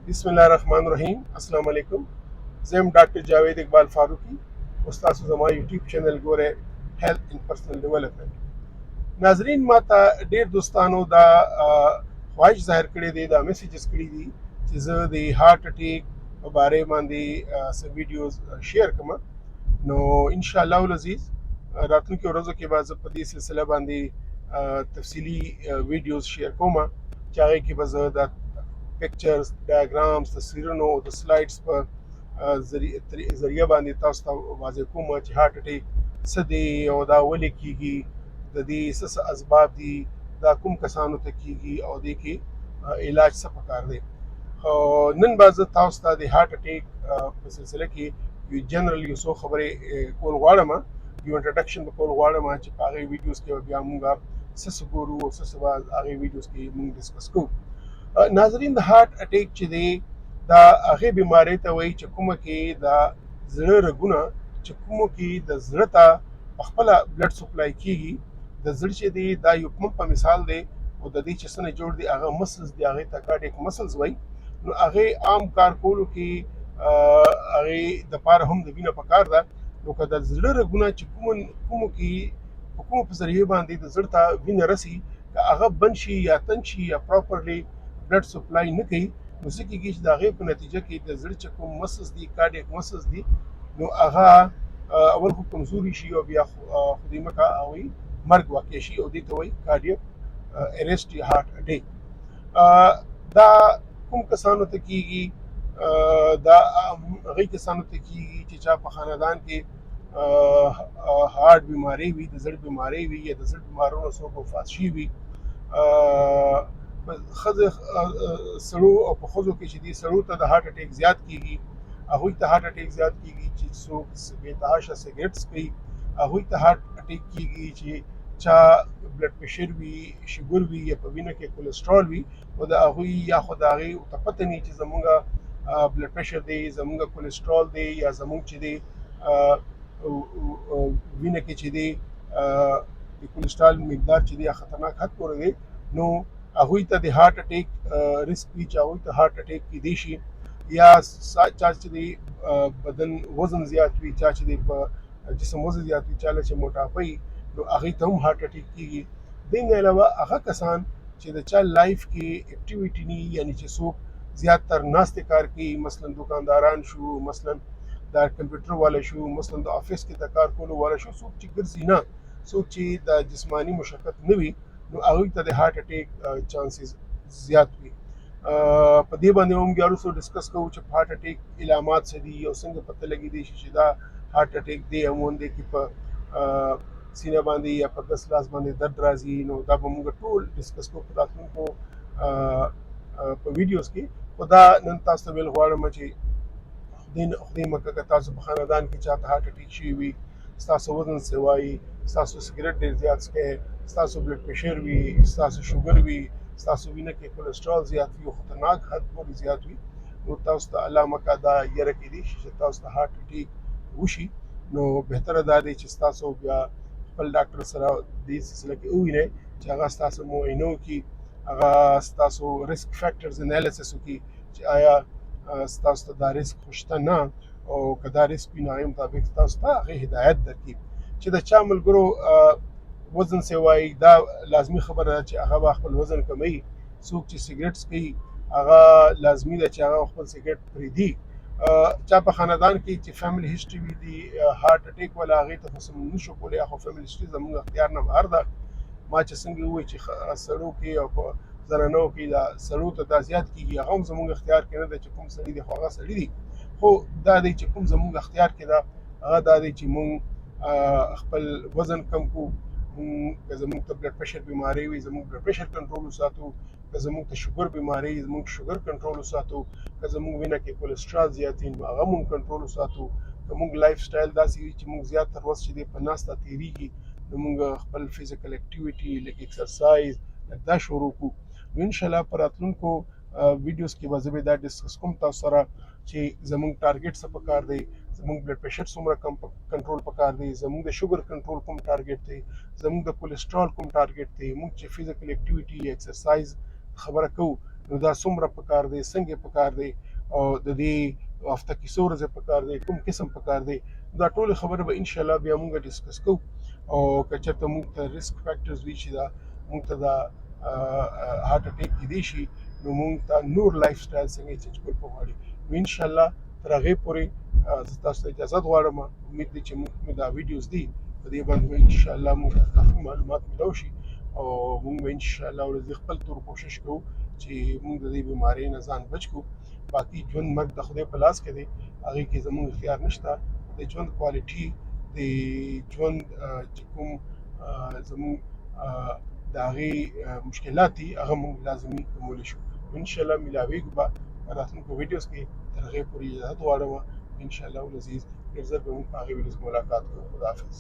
बिस्मिल्लाहिर्रहमानिर्रहीम अस्सलाम वालेकुम ज़ैम डॉक्टर जावेद इकबाल फारूकी उस्ताद Zama YouTube channel Gore health and personal development नाजरीन माता ढेर दोस्तानो दा ख्वाहिश ज़ाहिर कड़ी दी दा मैसेजेस कड़ी दी कि ज़ दी हार्ट अटैक बारे बांदी सब वीडियोस शेयर कमा नो इंशाअल्लाह अज़ीज़ रातन के रोज़ों के बाद पदी सिलसिला बांदी तफसीली वीडियोस शेयर कोमा चाहे कि बज़ पिक्चर्स डायग्राम्स तस्वीरों द स्लाइड्स पर ज़रिया बांदी तास्ता वाज़े कोम कि हार्ट अटैक सदी और दा वली कीगी द दी सस असबाब दी दा कुम कसानो तक कीगी और दी की इलाज सा पकार दे नन बाज़ तास्ता द हार्ट अटैक सिलसिले की यू जनरल यू सो खबरें कोल वाड़मा यू इंट्रोडक्शन कोल वाड़मा कि आगे वीडियोस के ब्यामुंगा सस गुरु सस बाज आगे वीडियोस की मुंग डिस्कस को नाजरीन द हार्ट अटैक چې دی دا هغې بیمارۍ ته وایي چې کومه کې د زړه رګونه چې کومو کې د زړه ته پخپله بلډ سپلای کیږي د زړه چې دی دا یو پمپ په مثال دی او د دې چې څه نه جوړ دی هغه مسلز دی هغې ته کارډیک مسلز وایي نو هغې عام کار کولو کې هغې دپاره هم د وینه پکار ده نو که د زړه رګونه چې کومو کې په کومو په ذریعې باندې د زړه ته وینه رسي که هغه بند شي یا تنګ شي یا پراپرلی بلډ سپلای نه کوي نو څه کېږي چې د هغې په نتیجه کې د زړه چې کوم مسلز دي کارډیک مسلز دي نو هغه اول خو کمزوري شي او بیا خدای مکه هغوی مرګ واقع شي او دې ته وایي کارډیک اریسټ یا هارټ اټیک دا کوم کسانو ته کېږي دا هغې کسانو ته کېږي چې چا په خاندان کې هارټ بیماری وي د زړه بیماری وي یا د زړه بیمارونو څوک وفات شوي وي ښځې سړو او په ښځو کې چې دي سړو ته د هارټ اټیک زیات کېږي هغوی ته هارټ اټیک زیات کېږي چې څوک بېتحاشه سګرټس کوي هغوی ته هارټ اټیک کېږي چې چا بلډ پریشر وي شوګر وي یا په وینه کې کولیسټرول وي او د هغوی یا خو د هغې ورته پته نه وي چې زمونږ بلډ پریشر دی زمونږ کولیسټرول دی یا زمونږ چې دی وینه کې چې دی د کولیسټرول مقدار چې دی خطرناک حد پورې دی نو هغوی ته د هارټ اټیک ریسک وي چې هغوی ته هارټ اټیک کیدی شي یا چا چې د بدن وزن زیات وي چا چې د جسم وزن زیات وي چاله چې موټاپه وي نو هغې ته هم هارټ اټیک کیږي دې نه علاوه هغه کسان چې د چا لایف کې اکټیویټي نه یعنی چې څوک زیاتتر ناستې کار کوي مثلا دکانداران شو مثلا د کمپیوټر والا شو مثلا د آفس کې د کار کولو والا شو څوک چې ګرځي نه څوک چې د جسمانی مشقت نه وي نو هغوی ته د هارټ اټیک چانسز زیات وي په دې باندې هم بیا وروسته ډسکس کوو چې په هارټ اټیک علامات څه دي او څنګه پته لګېدی شي چې دا هارټ اټیک دی عموماً دی کې په سینه باندې یا په دس لاس باندې درد راځي نو دا به موږ ټول ډسکس کوو په راتلونکو په ویډیوز کې خو دا نن تاسو ته ویل غواړم چې خدای مکه که تاسو په خاندان کې چاته هارټ اټیک شوي وي ستاسو وزن څه وایي ستاسو سګرټ ډېر زیات څښئ ستاسو بلډ پریشر وي ستاسو شوګر وي ستاسو وینه کې کولیسټرول زیات وي او خطرناک حد پورې زیات وي نو تاسو ته الله مکه دا یره کېدی شي چې تاسو ته هارټ اټیک وشي نو بهتره دا دی چې ستاسو بیا خپل ډاکټر سره دې سلسله کې ووینئ چې هغه ستاسو معاینه وکړي هغه ستاسو ریسک فیکټرز انالیسس وکړي چې آیا ستاسو ته دا ریسک خو شته نه او که دا ریسک وي نو هغې مطابق تاسو ته هغې هدایت درکړي چې د چا ملګرو وزن څه وایي دا لازمي خبره ده چې هغه به خپل وزن کموي څوک چې سګرټس کوي هغه لازمي ده چې هغه خپل سګرټ پرېږدي چا په خاندان کې چې فیملی هسټري وي د هارټ اټیک والا هغې ته خو څه موږ نشو کولی یا خو فیملی هسټري زموږ اختیار نه بهر ده ما چې څنګه ووایي چې سړو کې او په زنانو کې دا سړو ته دا زیات کېږي هغه هم زموږ اختیار کې نه ده چې کوم سړي دی خو هغه سړي دي خو دا دی چې کوم زموږ اختیار کې ده هغه دا دی چې موږ خپل وزن کم کړو که زموږ ته بلډ پریشر بیماری وي زموږ بلډ پریشر کنټرول وساتو که زموږ ته شوګر بیماری زموږ شوګر کنټرول وساتو که زموږ وینه کې کولیسټرول زیات وي نو هغه موږ کنټرول وساتو که موږ لایف سټایل داسې وي چې موږ زیات تر وخت چې دی په ناسته تېرېږي نو موږ خپل فزیکل اکټیویټي لکه ایکسرسایز دا شروع کړو نو انشاءالله په راتلونکو ویډیوز کې به زه دا ډسکس کوم تاسو سره چې زموږ ټارګټ څه پکار دی زموږ بلډ پریشر څومره کم کنټرول پکار دی زموږ د شوګر کنټرول کوم ټارګټ دی زموږ د کولیسټرول کوم ټارګټ دی موږ چې فزیکل اکټیویټي ایکسرسایز خبره کوو نو دا څومره پکار دی، څنګه پکار دی، او د دې هفته کې څو ورځې پکار دی، کوم قسم پکار دی، دا ټول خبره به ان شاء الله بیا مونږ ډیسکس کوو. او که چېرته مونږ ته ریسک فیکټرز وي چې دا مونږ ته دا هارت اټیک کیدی شي، نو مونږ ته نور لایف سټایل څنګه چینج کول پغواړي. نو ان شاء الله تر هغې پورې زه تاسو ته اجازه غواړم. امید دی چې مونږ دا ویډیوز دي په دې باندې به ان شاء الله مونږ کافي معلومات میلاو شي، او مونږ به ان شاء الله ورځې خپل تور کوشش کوو چې مونږ د دې بیمارۍ نه ځان بچ کړو. باقي ژوند مرګ د خدای په لاس کې دی، هغې کې زموږ اختیار نشته. د ژوند کوالټي، د ژوند چې کوم زموږ د هغې مشکلات دي هغه مونږ لازمي کولی شو. ان شاء الله میلاویږو به په راتلونکو ویډیوز کې. تر هغې پورې اجازه غواړم. ان شاء الله العزیز ډېر ژر به مونږ په هغې ویډیوز کې ملاقات کوو. خداحافظ.